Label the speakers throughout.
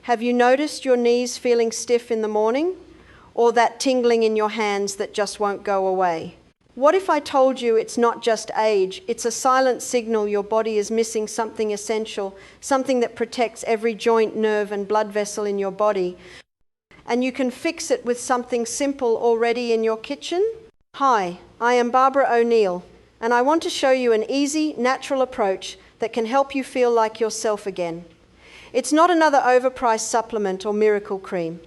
Speaker 1: Have you noticed your knees feeling stiff in the morning? Or that tingling in your hands that just won't go away? What if I told you it's not just age, it's a silent signal your body is missing something essential, something that protects every joint, nerve, and blood vessel in your body, and you can fix it with something simple already in your kitchen? Hi, I am Barbara O'Neill, and I want to show you an easy, natural approach that can help you feel like yourself again. It's not another overpriced supplement or miracle cream.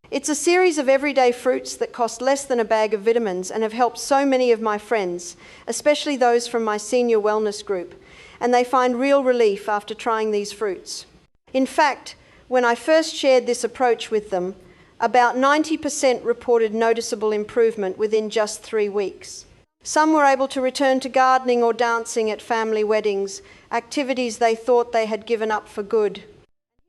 Speaker 1: It's a series of everyday fruits that cost less than a bag of vitamins and have helped so many of my friends, especially those from my senior wellness group, and they find real relief after trying these fruits. In fact, when I first shared this approach with them, about 90% reported noticeable improvement within just 3 weeks. Some were able to return to gardening or dancing at family weddings, activities they thought they had given up for good.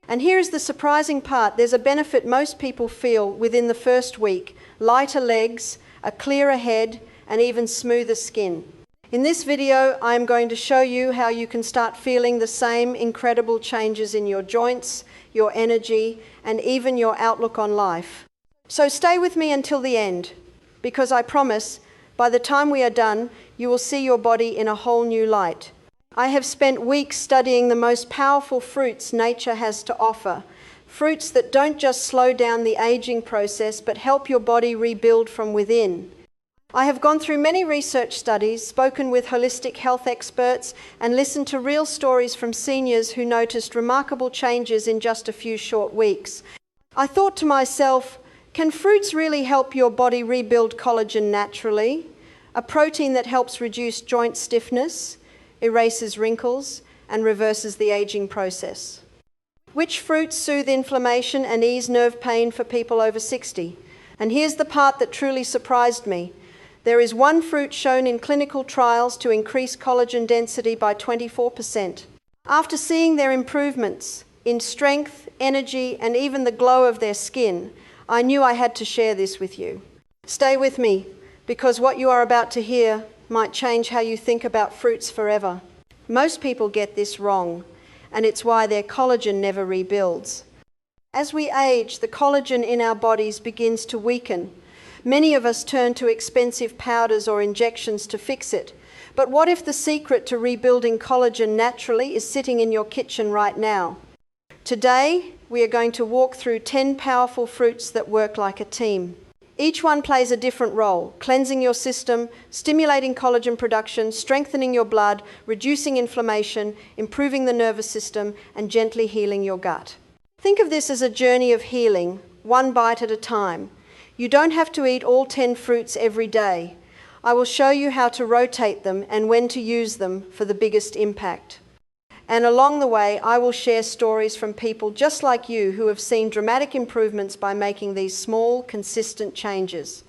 Speaker 1: And here is the surprising part. There's a benefit most people feel within the first week: lighter legs, a clearer head, and even smoother skin. In this video, I am going to show you how you can start feeling the same incredible changes in your joints, your energy, and even your outlook on life. So stay with me until the end, because I promise, by the time we are done, you will see your body in a whole new light. I have spent weeks studying the most powerful fruits nature has to offer. Fruits that don't just slow down the aging process, but help your body rebuild from within. I have gone through many research studies, spoken with holistic health experts, and listened to real stories from seniors who noticed remarkable changes in just a few short weeks. I thought to myself, can fruits really help your body rebuild collagen naturally? A protein that helps reduce joint stiffness, erases wrinkles, and reverses the aging process. Which fruits soothe inflammation and ease nerve pain for people over 60? And here's the part that truly surprised me. There is one fruit shown in clinical trials to increase collagen density by 24%. After seeing their improvements in strength, energy, and even the glow of their skin, I knew I had to share this with you. Stay with me, because what you are about to hear might change how you think about fruits forever. Most people get this wrong, and it's why their collagen never rebuilds. As we age, the collagen in our bodies begins to weaken. Many of us turn to expensive powders or injections to fix it. But what if the secret to rebuilding collagen naturally is sitting in your kitchen right now? Today, we are going to walk through 10 powerful fruits that work like a team. Each one plays a different role: cleansing your system, stimulating collagen production, strengthening your blood, reducing inflammation, improving the nervous system, and gently healing your gut. Think of this as a journey of healing, one bite at a time. You don't have to eat all 10 fruits every day. I will show you how to rotate them and when to use them for the biggest impact. And along the way, I will share stories from people just like you who have seen dramatic improvements by making these small, consistent changes.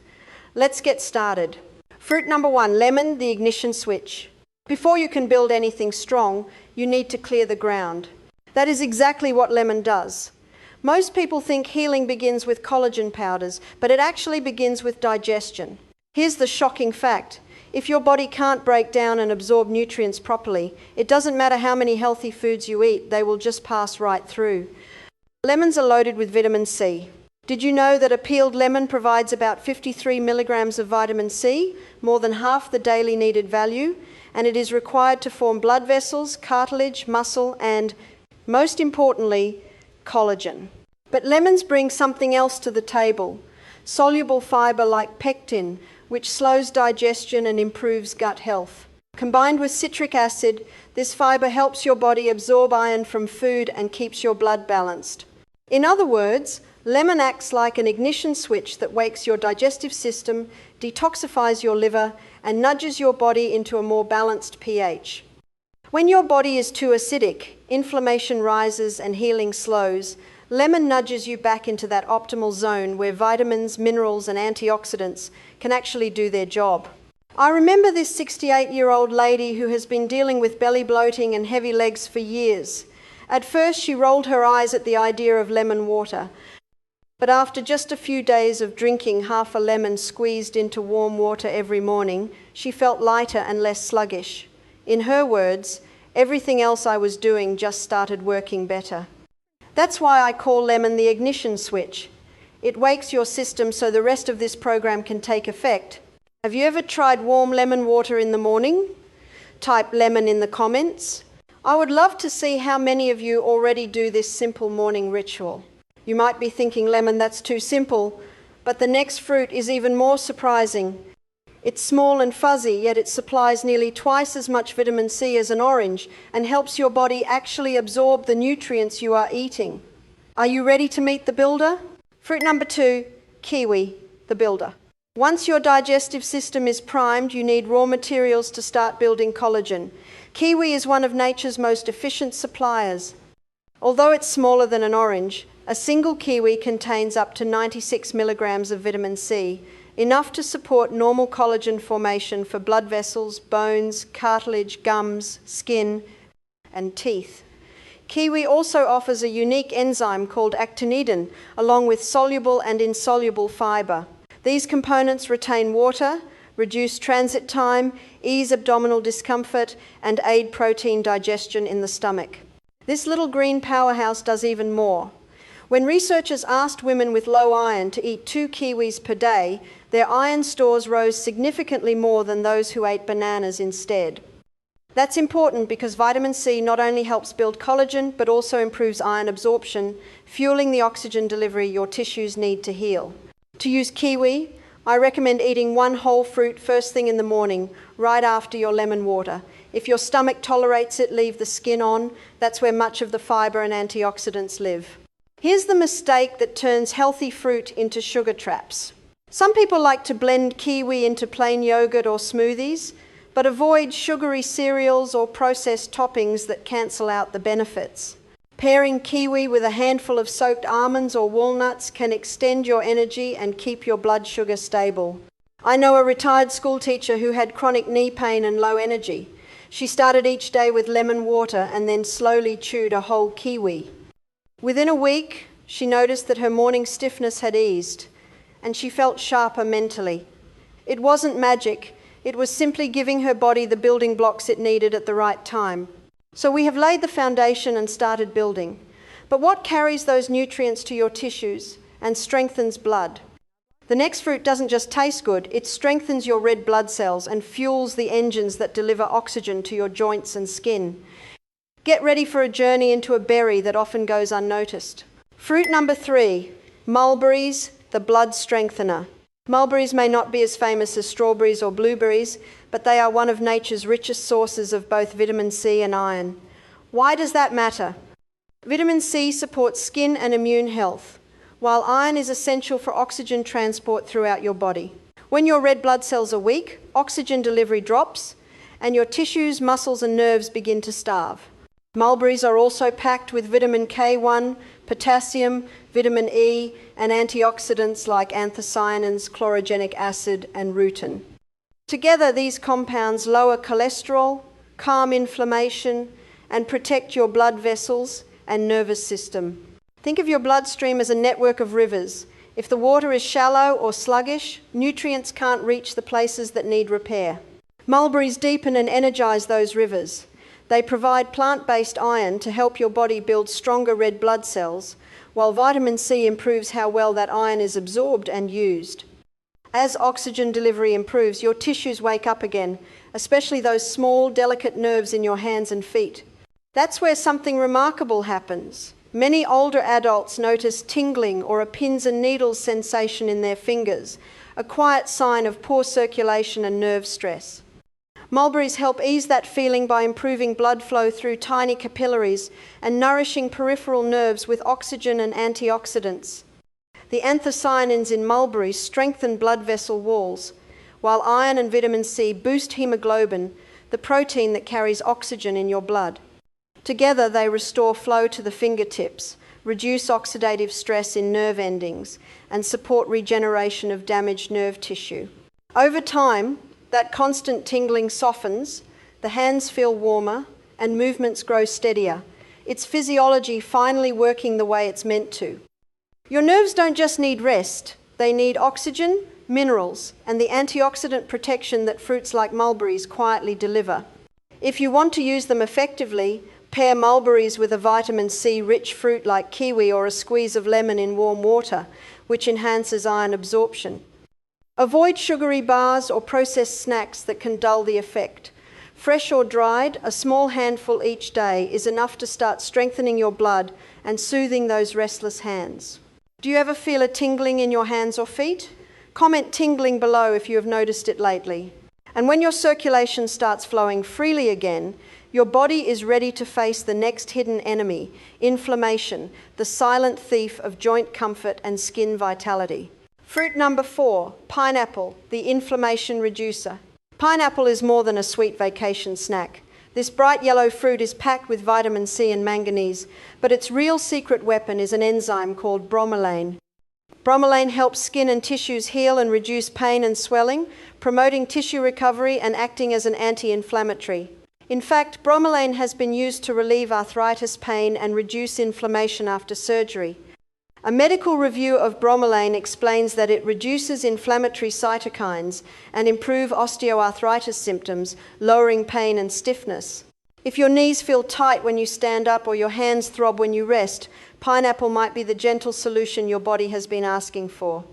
Speaker 1: Let's get started. Fruit number 1, lemon, the ignition switch. Before you can build anything strong, you need to clear the ground. That is exactly what lemon does. Most people think healing begins with collagen powders, but it actually begins with digestion. Here's the shocking fact. If your body can't break down and absorb nutrients properly, it doesn't matter how many healthy foods you eat, they will just pass right through. Lemons are loaded with vitamin C. Did you know that a peeled lemon provides about 53 milligrams of vitamin C, more than half the daily needed value, and it is required to form blood vessels, cartilage, muscle, and, most importantly, collagen. But lemons bring something else to the table: soluble fiber like pectin, which slows digestion and improves gut health. Combined with citric acid, this fiber helps your body absorb iron from food and keeps your blood balanced. In other words, lemon acts like an ignition switch that wakes your digestive system, detoxifies your liver, and nudges your body into a more balanced pH. When your body is too acidic, inflammation rises and healing slows. Lemon nudges you back into that optimal zone where vitamins, minerals, and antioxidants can actually do their job. I remember this 68-year-old lady who has been dealing with belly bloating and heavy legs for years. At first, she rolled her eyes at the idea of lemon water. But after just a few days of drinking half a lemon squeezed into warm water every morning, she felt lighter and less sluggish. In her words, everything else I was doing just started working better. That's why I call lemon the ignition switch. It wakes your system so the rest of this program can take effect. Have you ever tried warm lemon water in the morning? Type lemon in the comments. I would love to see how many of you already do this simple morning ritual. You might be thinking, lemon, that's too simple, but the next fruit is even more surprising. It's small and fuzzy, yet it supplies nearly twice as much vitamin C as an orange and helps your body actually absorb the nutrients you are eating. Are you ready to meet the builder? Fruit number 2, kiwi, the builder. Once your digestive system is primed, you need raw materials to start building collagen. Kiwi is one of nature's most efficient suppliers. Although it's smaller than an orange, a single kiwi contains up to 96 milligrams of vitamin C, enough to support normal collagen formation for blood vessels, bones, cartilage, gums, skin, and teeth. Kiwi also offers a unique enzyme called actinidin, along with soluble and insoluble fiber. These components retain water, reduce transit time, ease abdominal discomfort, and aid protein digestion in the stomach. This little green powerhouse does even more. When researchers asked women with low iron to eat 2 kiwis per day, their iron stores rose significantly more than those who ate bananas instead. That's important because vitamin C not only helps build collagen, but also improves iron absorption, fueling the oxygen delivery your tissues need to heal. To use kiwi, I recommend eating 1 whole fruit first thing in the morning, right after your lemon water. If your stomach tolerates it, leave the skin on. That's where much of the fiber and antioxidants live. Here's the mistake that turns healthy fruit into sugar traps. Some people like to blend kiwi into plain yogurt or smoothies, but avoid sugary cereals or processed toppings that cancel out the benefits. Pairing kiwi with a handful of soaked almonds or walnuts can extend your energy and keep your blood sugar stable. I know a retired school teacher who had chronic knee pain and low energy. She started each day with lemon water and then slowly chewed a whole kiwi. Within a week, she noticed that her morning stiffness had eased, and she felt sharper mentally. It wasn't magic, it was simply giving her body the building blocks it needed at the right time. So we have laid the foundation and started building. But what carries those nutrients to your tissues and strengthens blood? The next fruit doesn't just taste good, it strengthens your red blood cells and fuels the engines that deliver oxygen to your joints and skin. Get ready for a journey into a berry that often goes unnoticed. Fruit number 3, mulberries, the blood strengthener. Mulberries may not be as famous as strawberries or blueberries, but they are one of nature's richest sources of both vitamin C and iron. Why does that matter? Vitamin C supports skin and immune health, while iron is essential for oxygen transport throughout your body. When your red blood cells are weak, oxygen delivery drops, and your tissues, muscles, and nerves begin to starve. Mulberries are also packed with vitamin K1, potassium, vitamin E, and antioxidants like anthocyanins, chlorogenic acid, and rutin. Together, these compounds lower cholesterol, calm inflammation, and protect your blood vessels and nervous system. Think of your bloodstream as a network of rivers. If the water is shallow or sluggish, nutrients can't reach the places that need repair. Mulberries deepen and energize those rivers. They provide plant-based iron to help your body build stronger red blood cells, while vitamin C improves how well that iron is absorbed and used. As oxygen delivery improves, your tissues wake up again, especially those small, delicate nerves in your hands and feet. That's where something remarkable happens. Many older adults notice tingling or a pins and needles sensation in their fingers, a quiet sign of poor circulation and nerve stress. Mulberries help ease that feeling by improving blood flow through tiny capillaries and nourishing peripheral nerves with oxygen and antioxidants. The anthocyanins in mulberries strengthen blood vessel walls, while iron and vitamin C boost hemoglobin, the protein that carries oxygen in your blood. Together, they restore flow to the fingertips, reduce oxidative stress in nerve endings, and support regeneration of damaged nerve tissue. Over time, that constant tingling softens, the hands feel warmer, and movements grow steadier. It's physiology finally working the way it's meant to. Your nerves don't just need rest, they need oxygen, minerals, and the antioxidant protection that fruits like mulberries quietly deliver. If you want to use them effectively, Pair mulberries with a vitamin C rich fruit like kiwi or a squeeze of lemon in warm water, which enhances iron absorption. Avoid sugary bars or processed snacks that can dull the effect. Fresh or dried, a small handful each day is enough to start strengthening your blood and soothing those restless hands. Do you ever feel a tingling in your hands or feet? Comment tingling below if you have noticed it lately. And when your circulation starts flowing freely again, your body is ready to face the next hidden enemy, inflammation, the silent thief of joint comfort and skin vitality. Fruit number 4, pineapple, the inflammation reducer. Pineapple is more than a sweet vacation snack. This bright yellow fruit is packed with vitamin C and manganese, but its real secret weapon is an enzyme called bromelain. Bromelain helps skin and tissues heal and reduce pain and swelling, promoting tissue recovery and acting as an anti-inflammatory. In fact, bromelain has been used to relieve arthritis pain and reduce inflammation after surgery. A medical review of bromelain explains that it reduces inflammatory cytokines and improves osteoarthritis symptoms, lowering pain and stiffness. If your knees feel tight when you stand up or your hands throb when you rest, pineapple might be the gentle solution your body has been asking for.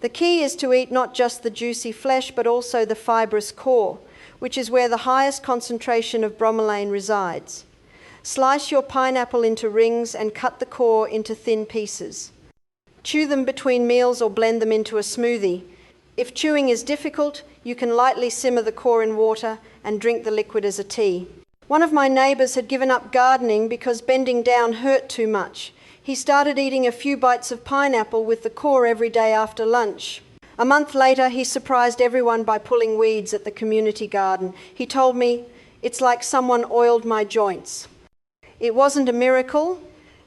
Speaker 1: The key is to eat not just the juicy flesh but also the fibrous core, which is where the highest concentration of bromelain resides. Slice your pineapple into rings and cut the core into thin pieces. Chew them between meals or blend them into a smoothie. If chewing is difficult, you can lightly simmer the core in water and drink the liquid as a tea. One of my neighbours had given up gardening because bending down hurt too much. He started eating a few bites of pineapple with the core every day after lunch. A month later, he surprised everyone by pulling weeds at the community garden. He told me, "It's like someone oiled my joints." It wasn't a miracle,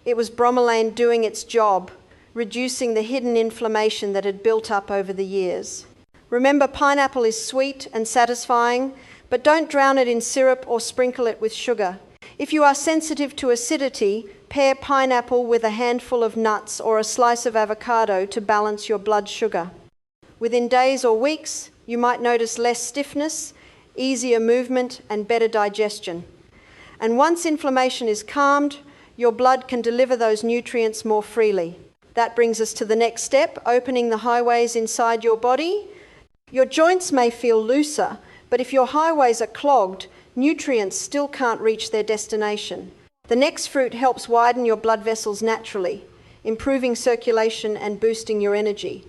Speaker 1: it was bromelain doing its job, reducing the hidden inflammation that had built up over the years. Remember, pineapple is sweet and satisfying, but don't drown it in syrup or sprinkle it with sugar. If you are sensitive to acidity, pair pineapple with a handful of nuts or a slice of avocado to balance your blood sugar. Within days or weeks, you might notice less stiffness, easier movement, and better digestion. And once inflammation is calmed, your blood can deliver those nutrients more freely. That brings us to the next step, opening the highways inside your body. Your joints may feel looser, but if your highways are clogged, nutrients still can't reach their destination. The next fruit helps widen your blood vessels naturally, improving circulation and boosting your energy.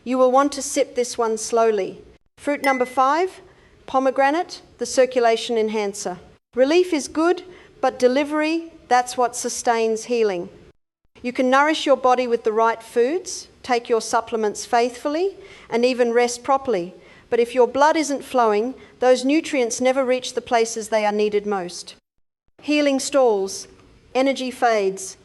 Speaker 1: You will want to sip this one slowly. Fruit number 5, pomegranate, the circulation enhancer. Relief is good, but delivery, that's what sustains healing. You can nourish your body with the right foods, take your supplements faithfully, and even rest properly. But if your blood isn't flowing, those nutrients never reach the places they are needed most. Healing stalls, energy fades,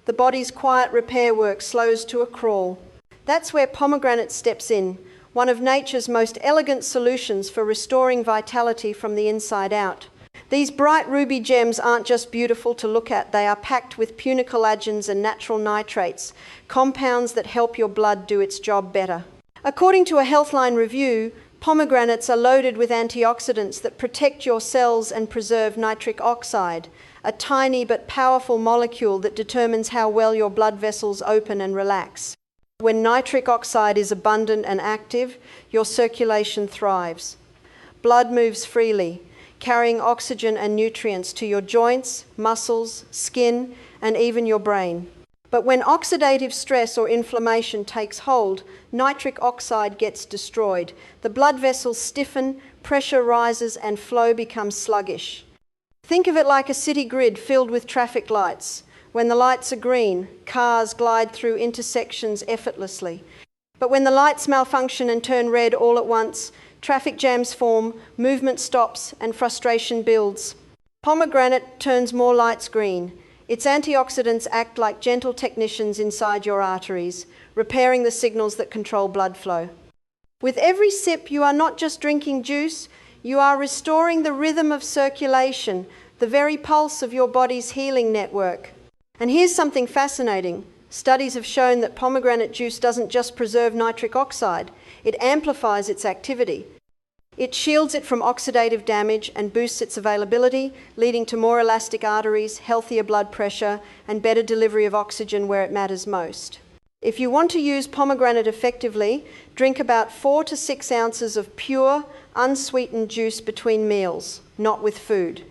Speaker 1: the body's quiet repair work slows to a crawl. That's where pomegranate steps in, one of nature's most elegant solutions for restoring vitality from the inside out. These bright ruby gems aren't just beautiful to look at, they are packed with pure collagens and natural nitrates, compounds that help your blood do its job better. According to a Healthline review, pomegranates are loaded with antioxidants that protect your cells and preserve nitric oxide, a tiny but powerful molecule that determines how well your blood vessels open and relax. When nitric oxide is abundant and active, your circulation thrives. Blood moves freely, carrying oxygen and nutrients to your joints, muscles, skin, and even your brain. But when oxidative stress or inflammation takes hold, nitric oxide gets destroyed. The blood vessels stiffen, pressure rises, and flow becomes sluggish. Think of it like a city grid filled with traffic lights. When the lights are green, cars glide through intersections effortlessly. But when the lights malfunction and turn red all at once, traffic jams form, movement stops, and frustration builds. Pomegranate turns more lights green. Its antioxidants act like gentle technicians inside your arteries, repairing the signals that control blood flow. With every sip, you are not just drinking juice, you are restoring the rhythm of circulation, the very pulse of your body's healing network. And here's something fascinating. Studies have shown that pomegranate juice doesn't just preserve nitric oxide, it amplifies its activity. It shields it from oxidative damage and boosts its availability, leading to more elastic arteries, healthier blood pressure, and better delivery of oxygen where it matters most. If you want to use pomegranate effectively, drink about 4 to 6 ounces of pure, unsweetened juice between meals, not with food.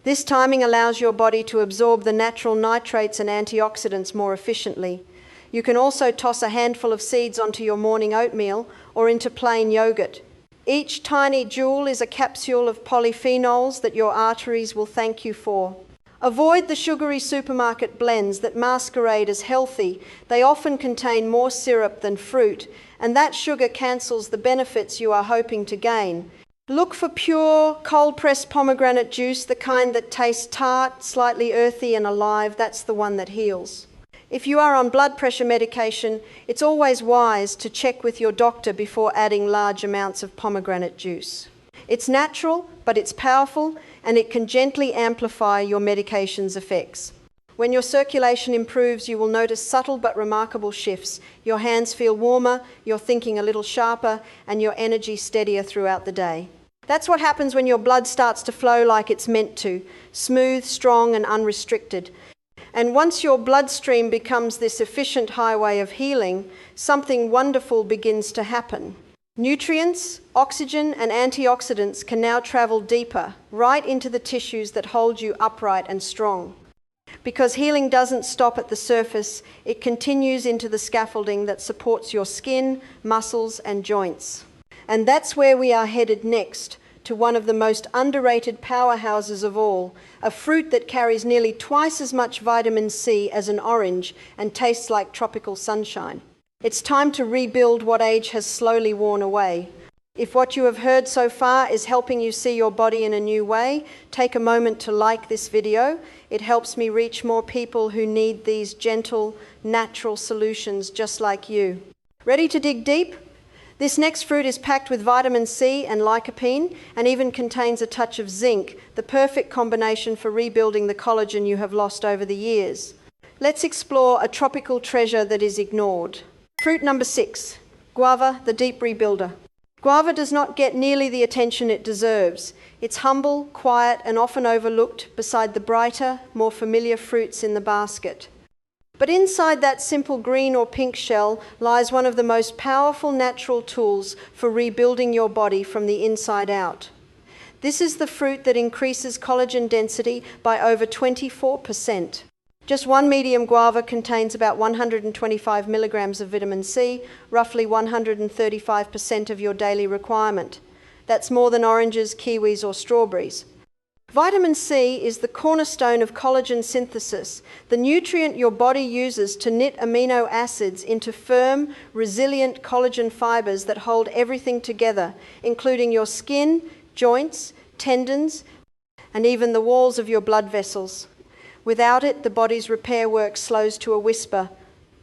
Speaker 1: This timing allows your body to absorb the natural nitrates and antioxidants more efficiently. You can also toss a handful of seeds onto your morning oatmeal or into plain yogurt. Each tiny jewel is a capsule of polyphenols that your arteries will thank you for. Avoid the sugary supermarket blends that masquerade as healthy. They often contain more syrup than fruit, and that sugar cancels the benefits you are hoping to gain. Look for pure, cold-pressed pomegranate juice, the kind that tastes tart, slightly earthy and alive. That's the one that heals. If you are on blood pressure medication, it's always wise to check with your doctor before adding large amounts of pomegranate juice. It's natural, but it's powerful, and it can gently amplify your medication's effects. When your circulation improves, you will notice subtle but remarkable shifts. Your hands feel warmer, your thinking a little sharper, and your energy steadier throughout the day. That's what happens when your blood starts to flow like it's meant to, smooth, strong, and unrestricted. And once your bloodstream becomes this efficient highway of healing, something wonderful begins to happen. Nutrients, oxygen, and antioxidants can now travel deeper, right into the tissues that hold you upright and strong. Because healing doesn't stop at the surface, it continues into the scaffolding that supports your skin, muscles, and joints. And that's where we are headed next, to one of the most underrated powerhouses of all, a fruit that carries nearly twice as much vitamin C as an orange and tastes like tropical sunshine. It's time to rebuild what age has slowly worn away. If what you have heard so far is helping you see your body in a new way, take a moment to like this video. It helps me reach more people who need these gentle, natural solutions just like you. Ready to dig deep? This next fruit is packed with vitamin C and lycopene and even contains a touch of zinc, the perfect combination for rebuilding the collagen you have lost over the years. Let's explore a tropical treasure that is ignored. Fruit number 6, guava, the deep rebuilder. Guava does not get nearly the attention it deserves. It's humble, quiet, and often overlooked beside the brighter, more familiar fruits in the basket. But inside that simple green or pink shell lies one of the most powerful natural tools for rebuilding your body from the inside out. This is the fruit that increases collagen density by over 24%. Just one medium guava contains about 125 milligrams of vitamin C, roughly 135% of your daily requirement. That's more than oranges, kiwis, or strawberries. Vitamin C is the cornerstone of collagen synthesis, the nutrient your body uses to knit amino acids into firm, resilient collagen fibers that hold everything together, including your skin, joints, tendons, and even the walls of your blood vessels. Without it, the body's repair work slows to a whisper,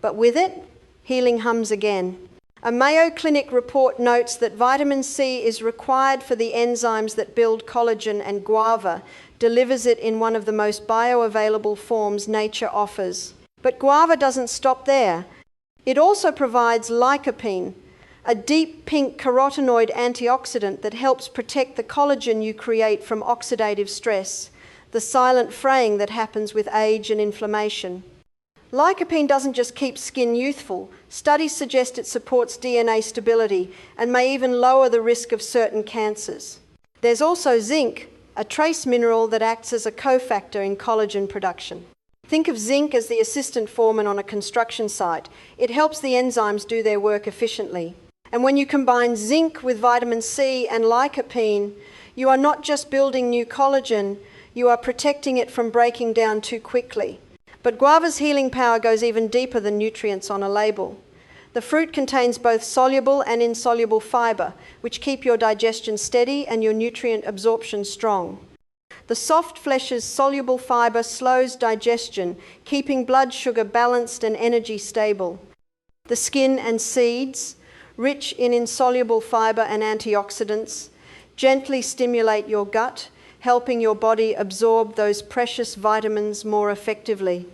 Speaker 1: but with it, healing hums again. A Mayo Clinic report notes that vitamin C is required for the enzymes that build collagen, and guava delivers it in one of the most bioavailable forms nature offers. But guava doesn't stop there. It also provides lycopene, a deep pink carotenoid antioxidant that helps protect the collagen you create from oxidative stress, the silent fraying that happens with age and inflammation. Lycopene doesn't just keep skin youthful. Studies suggest it supports DNA stability and may even lower the risk of certain cancers. There's also zinc, a trace mineral that acts as a cofactor in collagen production. Think of zinc as the assistant foreman on a construction site. It helps the enzymes do their work efficiently. And when you combine zinc with vitamin C and lycopene, you are not just building new collagen, you are protecting it from breaking down too quickly. But guava's healing power goes even deeper than nutrients on a label. The fruit contains both soluble and insoluble fiber, which keep your digestion steady and your nutrient absorption strong. The soft flesh's soluble fiber slows digestion, keeping blood sugar balanced and energy stable. The skin and seeds, rich in insoluble fiber and antioxidants, gently stimulate your gut, helping your body absorb those precious vitamins more effectively.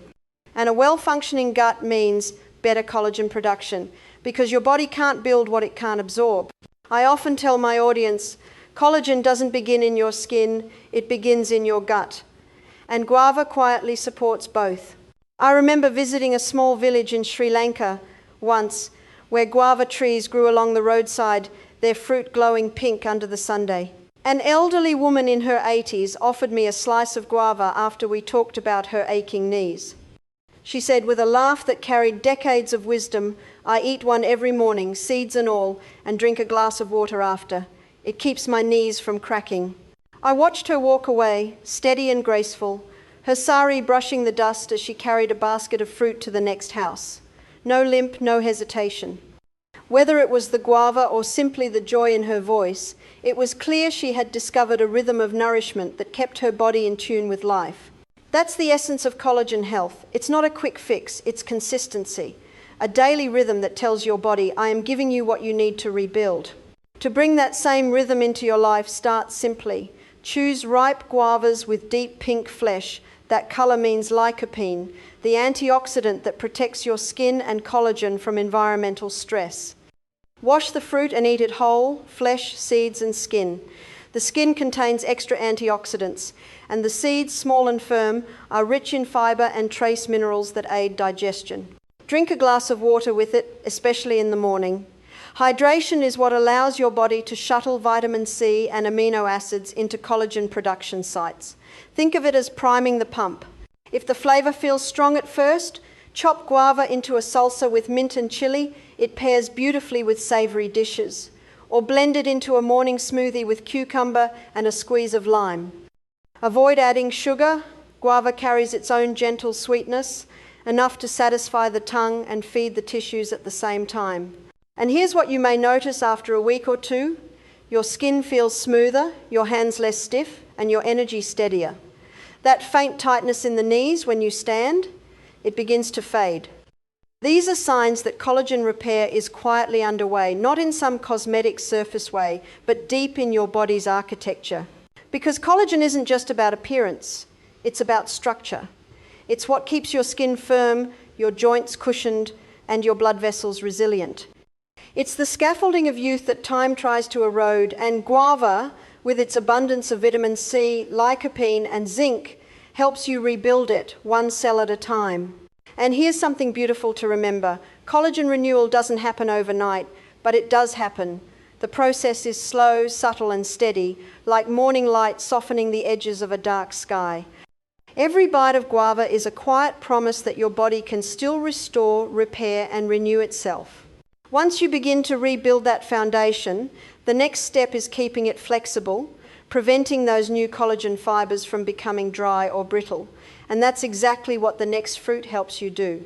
Speaker 1: And a well-functioning gut means better collagen production, because your body can't build what it can't absorb. I often tell my audience, Collagen doesn't begin in your skin, it begins in your gut. And guava quietly supports both. I remember visiting a small village in Sri Lanka once where guava trees grew along the roadside, their fruit glowing pink under the sunday. An elderly woman in her 80s offered me a slice of guava after we talked about her aching knees. She said with a laugh that carried decades of wisdom, "I eat one every morning, seeds and all, and drink a glass of water after. It keeps my knees from cracking." I watched her walk away, steady and graceful, her sari brushing the dust as she carried a basket of fruit to the next house. No limp, no hesitation. Whether it was the guava or simply the joy in her voice, it was clear she had discovered a rhythm of nourishment that kept her body in tune with life. That's the essence of collagen health. It's not a quick fix, it's consistency. A daily rhythm that tells your body, "I am giving you what you need to rebuild." To bring that same rhythm into your life, start simply. Choose ripe guavas with deep pink flesh. That color means lycopene, the antioxidant that protects your skin and collagen from environmental stress. Wash the fruit and eat it whole, flesh, seeds, and skin. The skin contains extra antioxidants, and the seeds, small and firm, are rich in fiber and trace minerals that aid digestion. Drink a glass of water with it, especially in the morning. Hydration is what allows your body to shuttle vitamin C and amino acids into collagen production sites. Think of it as priming the pump. If the flavor feels strong at first, chop guava into a salsa with mint and chili. It pairs beautifully with savory dishes. Or blend it into a morning smoothie with cucumber and a squeeze of lime. Avoid adding sugar. Guava carries its own gentle sweetness, enough to satisfy the tongue and feed the tissues at the same time. And here's what you may notice after a week or two. Your skin feels smoother, your hands less stiff, and your energy steadier. That faint tightness in the knees when you stand, it begins to fade. These are signs that collagen repair is quietly underway, not in some cosmetic surface way, but deep in your body's architecture. Because collagen isn't just about appearance, it's about structure. It's what keeps your skin firm, your joints cushioned, and your blood vessels resilient. It's the scaffolding of youth that time tries to erode, and guava, with its abundance of vitamin C, lycopene, and zinc, helps you rebuild it one cell at a time. And here's something beautiful to remember. Collagen renewal doesn't happen overnight, but it does happen. The process is slow, subtle, and steady, like morning light softening the edges of a dark sky. Every bite of guava is a quiet promise that your body can still restore, repair, and renew itself. Once you begin to rebuild that foundation, the next step is keeping it flexible, preventing those new collagen fibers from becoming dry or brittle. And that's exactly what the next fruit helps you do.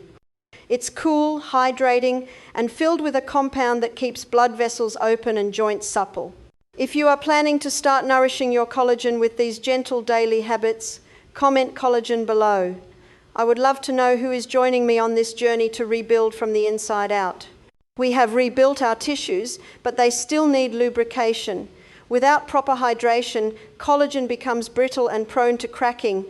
Speaker 1: It's cool, hydrating, and filled with a compound that keeps blood vessels open and joints supple. If you are planning to start nourishing your collagen with these gentle daily habits, comment collagen below. I would love to know who is joining me on this journey to rebuild from the inside out. We have rebuilt our tissues, but they still need lubrication. Without proper hydration, collagen becomes brittle and prone to cracking.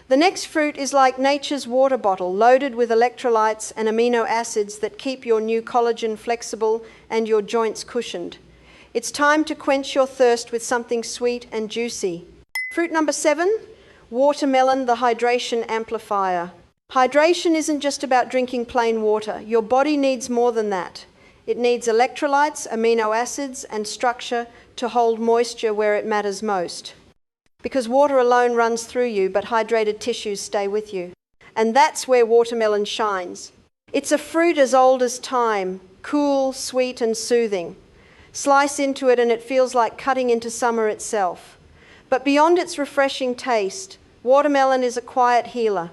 Speaker 1: The next fruit is like nature's water bottle, loaded with electrolytes and amino acids that keep your new collagen flexible and your joints cushioned. It's time to quench your thirst with something sweet and juicy. Fruit number 7, watermelon, the hydration amplifier. Hydration isn't just about drinking plain water. Your body needs more than that. It needs electrolytes, amino acids, and structure to hold moisture where it matters most. Because water alone runs through you, but hydrated tissues stay with you. And that's where watermelon shines. It's a fruit as old as time, cool, sweet, and soothing. Slice into it and it feels like cutting into summer itself. But beyond its refreshing taste, watermelon is a quiet healer.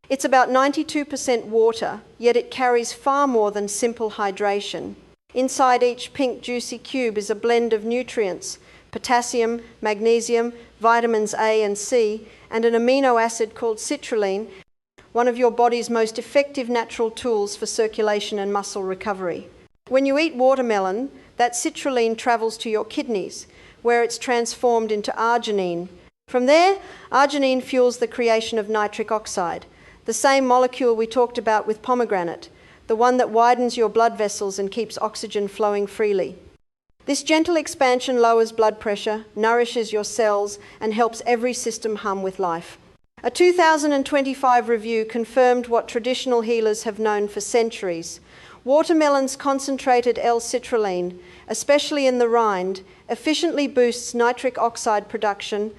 Speaker 1: It's about 92% water, yet it carries far more than simple hydration. Inside each pink juicy cube is a blend of nutrients, potassium, magnesium, vitamins A and C, and an amino acid called citrulline, one of your body's most effective natural tools for circulation and muscle recovery. When you eat watermelon, that citrulline travels to your kidneys, where it's transformed into arginine. From there, arginine fuels the creation of nitric oxide, the same molecule we talked about with pomegranate, the one that widens your blood vessels and keeps oxygen flowing freely. This gentle expansion lowers blood pressure, nourishes your cells, and helps every system hum with life. A 2025 review confirmed what traditional healers have known for centuries. Watermelon's concentrated L-citrulline, especially in the rind, efficiently boosts nitric oxide production,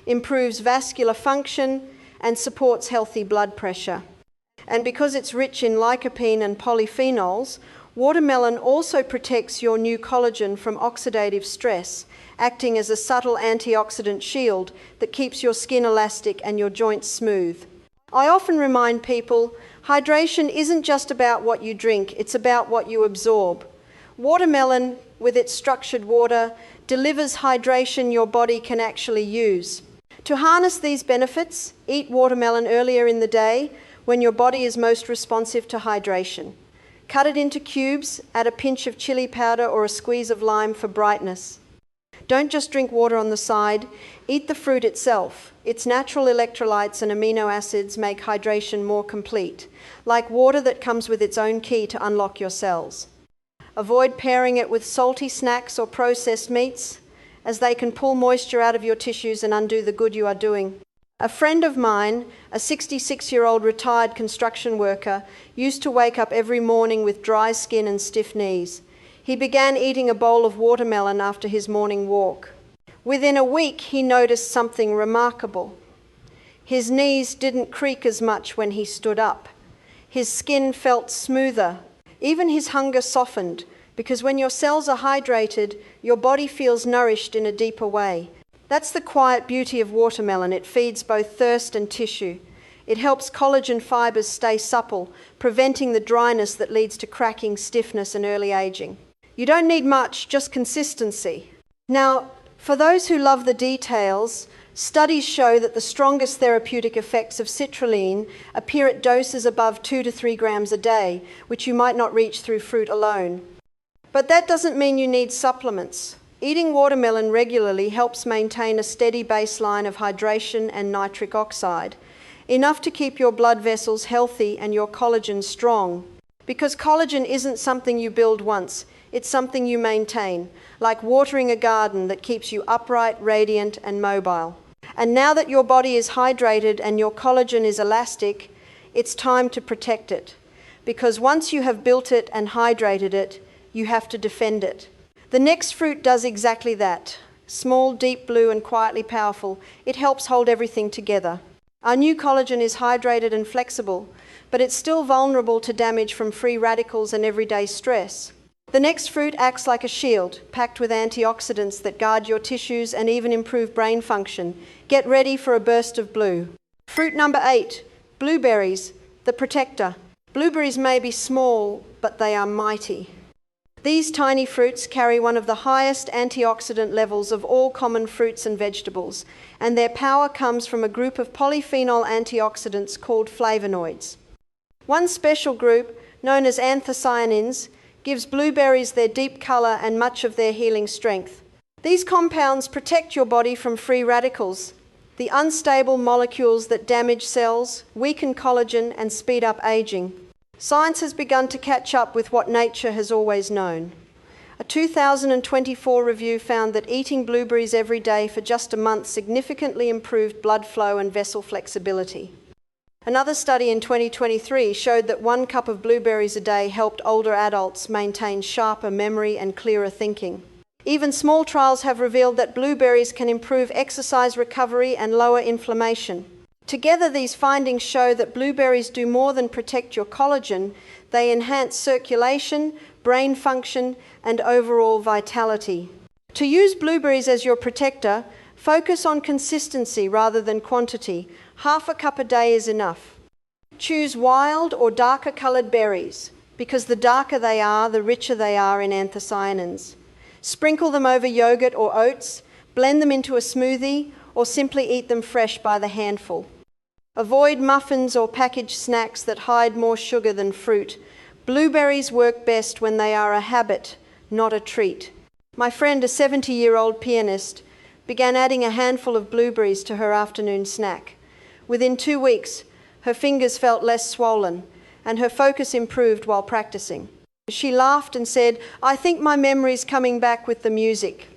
Speaker 1: improves vascular function, and supports healthy blood pressure. And because it's rich in lycopene and polyphenols, watermelon also protects your new collagen from oxidative stress, acting as a subtle antioxidant shield that keeps your skin elastic and your joints smooth. I often remind people, hydration isn't just about what you drink, it's about what you absorb. Watermelon, with its structured water, delivers hydration your body can actually use. To harness these benefits, eat watermelon earlier in the day when your body is most responsive to hydration. Cut it into cubes, add a pinch of chili powder or a squeeze of lime for brightness. Don't just drink water on the side, eat the fruit itself. Its natural electrolytes and amino acids make hydration more complete, like water that comes with its own key to unlock your cells. Avoid pairing it with salty snacks or processed meats, as they can pull moisture out of your tissues and undo the good you are doing. A friend of mine, a 66-year-old retired construction worker, used to wake up every morning with dry skin and stiff knees. He began eating a bowl of watermelon after his morning walk. Within a week, he noticed something remarkable. His knees didn't creak as much when he stood up. His skin felt smoother. Even his hunger softened, because when your cells are hydrated, your body feels nourished in a deeper way. That's the quiet beauty of watermelon. It feeds both thirst and tissue. It helps collagen fibers stay supple, preventing the dryness that leads to cracking, stiffness, and early aging. You don't need much, just consistency. Now, for those who love the details, studies show that the strongest therapeutic effects of citrulline appear at doses above 2 to 3 grams a day, which you might not reach through fruit alone. But that doesn't mean you need supplements. Eating watermelon regularly helps maintain a steady baseline of hydration and nitric oxide, enough to keep your blood vessels healthy and your collagen strong. Because collagen isn't something you build once, it's something you maintain, like watering a garden that keeps you upright, radiant, and mobile. And now that your body is hydrated and your collagen is elastic, it's time to protect it. Because once you have built it and hydrated it, you have to defend it. The next fruit does exactly that. Small, deep blue, and quietly powerful, it helps hold everything together. Our new collagen is hydrated and flexible, but it's still vulnerable to damage from free radicals and everyday stress. The next fruit acts like a shield, packed with antioxidants that guard your tissues and even improve brain function. Get ready for a burst of blue. Fruit number 8, blueberries, the protector. Blueberries may be small, but they are mighty. These tiny fruits carry one of the highest antioxidant levels of all common fruits and vegetables, and their power comes from a group of polyphenol antioxidants called flavonoids. One special group, known as anthocyanins, gives blueberries their deep color and much of their healing strength. These compounds protect your body from free radicals, the unstable molecules that damage cells, weaken collagen, and speed up aging. Science has begun to catch up with what nature has always known. A 2024 review found that eating blueberries every day for just a month significantly improved blood flow and vessel flexibility. Another study in 2023 showed that 1 cup of blueberries a day helped older adults maintain sharper memory and clearer thinking. Even small trials have revealed that blueberries can improve exercise recovery and lower inflammation. Together, these findings show that blueberries do more than protect your collagen. They enhance circulation, brain function, and overall vitality. To use blueberries as your protector, focus on consistency rather than quantity. Half a cup a day is enough. Choose wild or darker colored berries, because the darker they are, the richer they are in anthocyanins. Sprinkle them over yogurt or oats, blend them into a smoothie, or simply eat them fresh by the handful. Avoid muffins or packaged snacks that hide more sugar than fruit. Blueberries work best when they are a habit, not a treat. My friend, a 70-year-old pianist, began adding a handful of blueberries to her afternoon snack. Within 2 weeks, her fingers felt less swollen, and her focus improved while practicing. She laughed and said, "I think my memory's coming back with the music."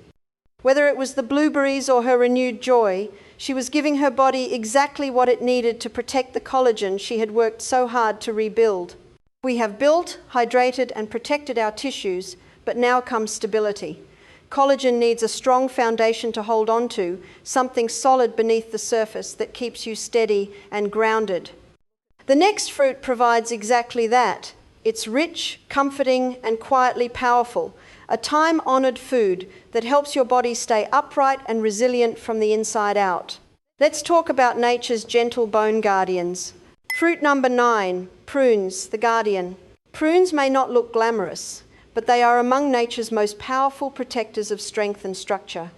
Speaker 1: Whether it was the blueberries or her renewed joy, she was giving her body exactly what it needed to protect the collagen she had worked so hard to rebuild. We have built, hydrated, and protected our tissues, but now comes stability. Collagen needs a strong foundation to hold on to, something solid beneath the surface that keeps you steady and grounded. The next fruit provides exactly that. It's rich, comforting, and quietly powerful, a time-honored food that helps your body stay upright and resilient from the inside out. Let's talk about nature's gentle bone guardians. Fruit number 9, prunes, the guardian. Prunes may not look glamorous, but they are among nature's most powerful protectors of strength and structure.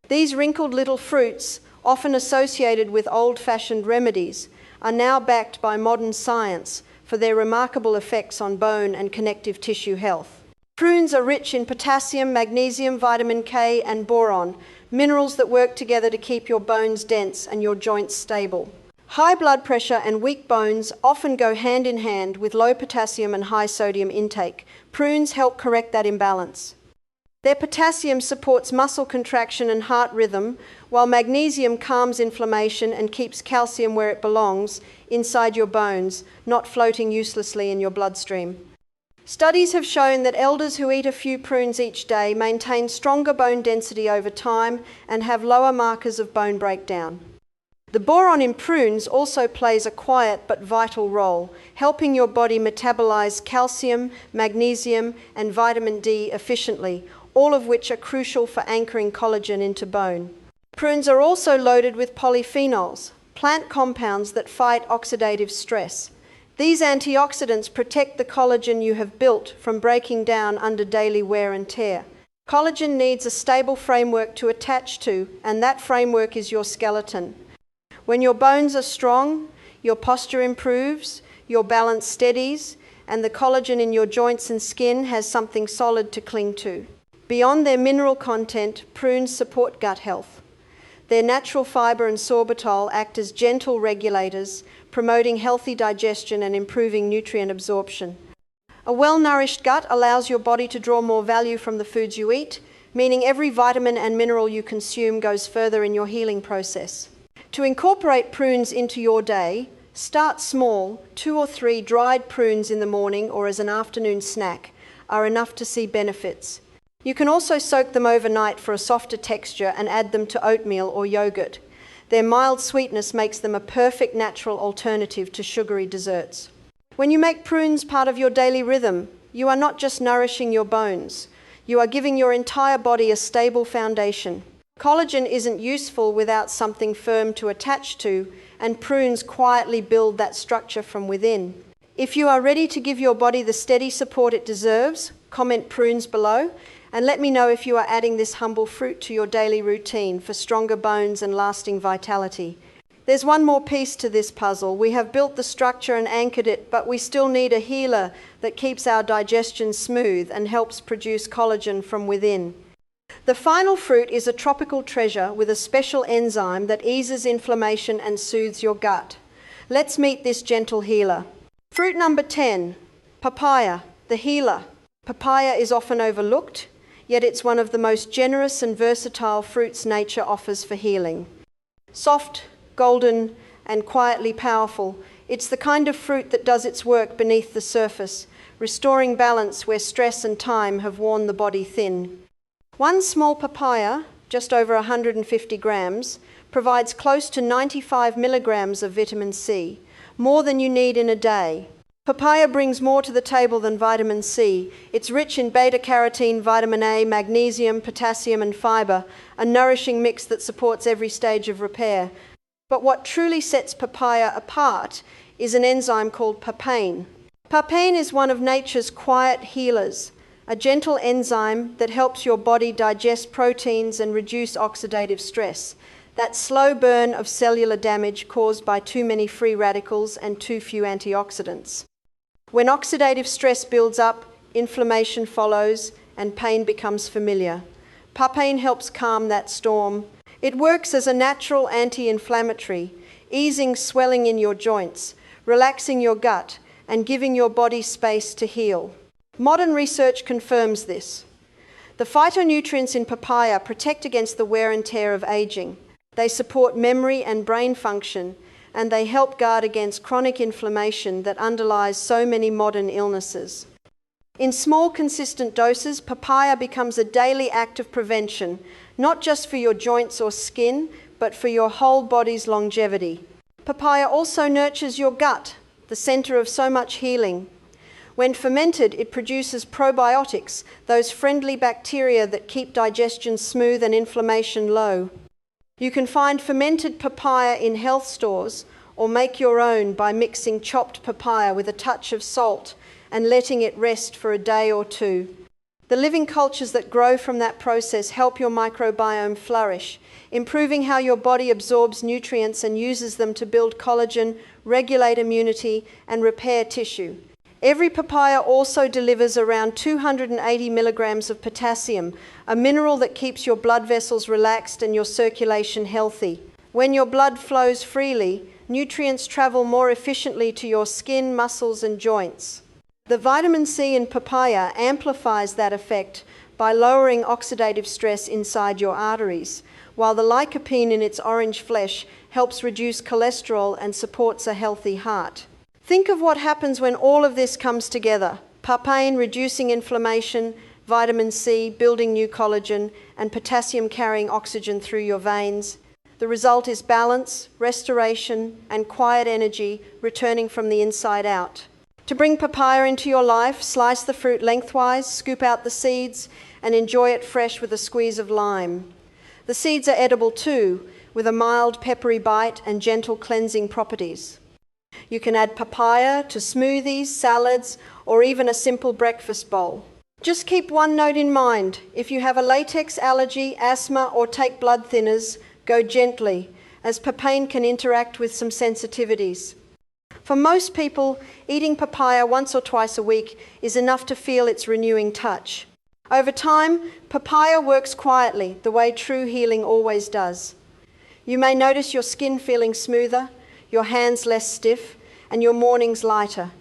Speaker 1: These wrinkled little fruits, often associated with old-fashioned remedies, are now backed by modern science for their remarkable effects on bone and connective tissue health. Prunes are rich in potassium, magnesium, vitamin K, and boron, minerals that work together to keep your bones dense and your joints stable. High blood pressure and weak bones often go hand in hand with low potassium and high sodium intake. Prunes help correct that imbalance. Their potassium supports muscle contraction and heart rhythm, while magnesium calms inflammation and keeps calcium where it belongs, inside your bones, not floating uselessly in your bloodstream. Studies have shown that elders who eat a few prunes each day maintain stronger bone density over time and have lower markers of bone breakdown. The boron in prunes also plays a quiet but vital role, helping your body metabolize calcium, magnesium, and vitamin D efficiently, all of which are crucial for anchoring collagen into bone. Prunes are also loaded with polyphenols, plant compounds that fight oxidative stress. These antioxidants protect the collagen you have built from breaking down under daily wear and tear. Collagen needs a stable framework to attach to, and that framework is your skeleton. When your bones are strong, your posture improves, your balance steadies, and the collagen in your joints and skin has something solid to cling to. Beyond their mineral content, prunes support gut health. Their natural fiber and sorbitol act as gentle regulators, promoting healthy digestion and improving nutrient absorption. A well-nourished gut allows your body to draw more value from the foods you eat, meaning every vitamin and mineral you consume goes further in your healing process. To incorporate prunes into your day, start small. 2 or 3 dried prunes in the morning or as an afternoon snack are enough to see benefits. You can also soak them overnight for a softer texture and add them to oatmeal or yogurt. Their mild sweetness makes them a perfect natural alternative to sugary desserts. When you make prunes part of your daily rhythm, you are not just nourishing your bones, you are giving your entire body a stable foundation. Collagen isn't useful without something firm to attach to, and prunes quietly build that structure from within. If you are ready to give your body the steady support it deserves, comment prunes below, and let me know if you are adding this humble fruit to your daily routine for stronger bones and lasting vitality. There's one more piece to this puzzle. We have built the structure and anchored it, but we still need a healer that keeps our digestion smooth and helps produce collagen from within. The final fruit is a tropical treasure with a special enzyme that eases inflammation and soothes your gut. Let's meet this gentle healer. Fruit number 10, papaya, the healer. Papaya is often overlooked, yet it's one of the most generous and versatile fruits nature offers for healing. Soft, golden, and quietly powerful, it's the kind of fruit that does its work beneath the surface, restoring balance where stress and time have worn the body thin. One small papaya, just over 150 grams, provides close to 95 milligrams of vitamin C, more than you need in a day. Papaya brings more to the table than vitamin C. It's rich in beta-carotene, vitamin A, magnesium, potassium, and fiber, a nourishing mix that supports every stage of repair. But what truly sets papaya apart is an enzyme called papain. Papain is one of nature's quiet healers, a gentle enzyme that helps your body digest proteins and reduce oxidative stress, that slow burn of cellular damage caused by too many free radicals and too few antioxidants. When oxidative stress builds up, inflammation follows, and pain becomes familiar. Papain helps calm that storm. It works as a natural anti-inflammatory, easing swelling in your joints, relaxing your gut, and giving your body space to heal. Modern research confirms this. The phytonutrients in papaya protect against the wear and tear of aging. They support memory and brain function, and they help guard against chronic inflammation that underlies so many modern illnesses. In small, consistent doses, papaya becomes a daily act of prevention, not just for your joints or skin, but for your whole body's longevity. Papaya also nurtures your gut, the center of so much healing. When fermented, it produces probiotics, those friendly bacteria that keep digestion smooth and inflammation low. You can find fermented papaya in health stores or make your own by mixing chopped papaya with a touch of salt and letting it rest for a day or two. The living cultures that grow from that process help your microbiome flourish, improving how your body absorbs nutrients and uses them to build collagen, regulate immunity, and repair tissue. Every papaya also delivers around 280 milligrams of potassium, a mineral that keeps your blood vessels relaxed and your circulation healthy. When your blood flows freely, nutrients travel more efficiently to your skin, muscles, and joints. The vitamin C in papaya amplifies that effect by lowering oxidative stress inside your arteries, while the lycopene in its orange flesh helps reduce cholesterol and supports a healthy heart. Think of what happens when all of this comes together. Papain reducing inflammation, vitamin C building new collagen, and potassium carrying oxygen through your veins. The result is balance, restoration, and quiet energy returning from the inside out. To bring papaya into your life, slice the fruit lengthwise, scoop out the seeds, and enjoy it fresh with a squeeze of lime. The seeds are edible too, with a mild peppery bite and gentle cleansing properties. You can add papaya to smoothies, salads, or even a simple breakfast bowl. Just keep one note in mind. If you have a latex allergy, asthma, or take blood thinners, go gently, as papain can interact with some sensitivities. For most people, eating papaya once or twice a week is enough to feel its renewing touch. Over time, papaya works quietly, the way true healing always does. You may notice your skin feeling smoother, your hands less stiff, and your mornings lighter.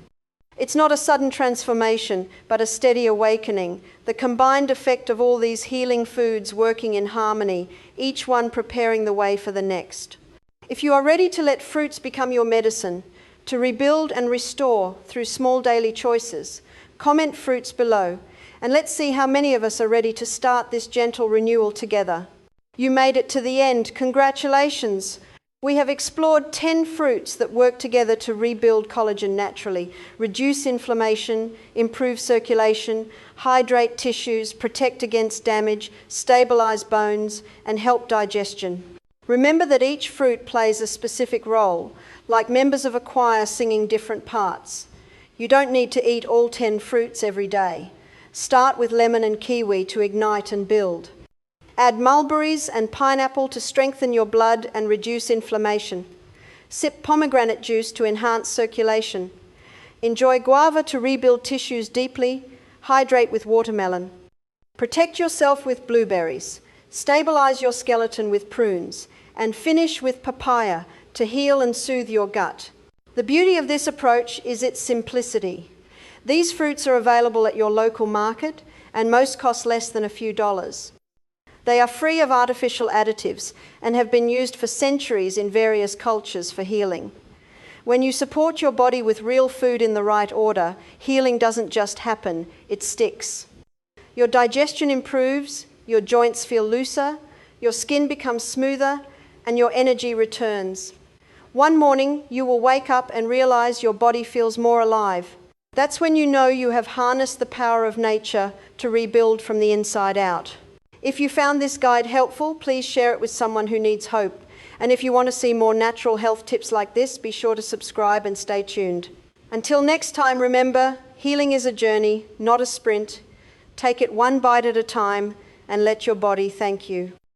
Speaker 1: It's not a sudden transformation, but a steady awakening, the combined effect of all these healing foods working in harmony, each one preparing the way for the next. If you are ready to let fruits become your medicine, to rebuild and restore through small daily choices, comment fruits below, and let's see how many of us are ready to start this gentle renewal together. You made it to the end. Congratulations! We have explored 10 fruits that work together to rebuild collagen naturally, reduce inflammation, improve circulation, hydrate tissues, protect against damage, stabilize bones, and help digestion. Remember that each fruit plays a specific role, like members of a choir singing different parts. You don't need to eat all 10 fruits every day. Start with lemon and kiwi to ignite and build. Add mulberries and pineapple to strengthen your blood and reduce inflammation. Sip pomegranate juice to enhance circulation. Enjoy guava to rebuild tissues deeply. Hydrate with watermelon. Protect yourself with blueberries. Stabilize your skeleton with prunes. And finish with papaya to heal and soothe your gut. The beauty of this approach is its simplicity. These fruits are available at your local market, and most cost less than a few dollars. They are free of artificial additives and have been used for centuries in various cultures for healing. When you support your body with real food in the right order, healing doesn't just happen, it sticks. Your digestion improves, your joints feel looser, your skin becomes smoother, and your energy returns. One morning, you will wake up and realize your body feels more alive. That's when you know you have harnessed the power of nature to rebuild from the inside out. If you found this guide helpful, please share it with someone who needs hope. And if you want to see more natural health tips like this, be sure to subscribe and stay tuned. Until next time, remember, healing is a journey, not a sprint. Take it one bite at a time and let your body thank you.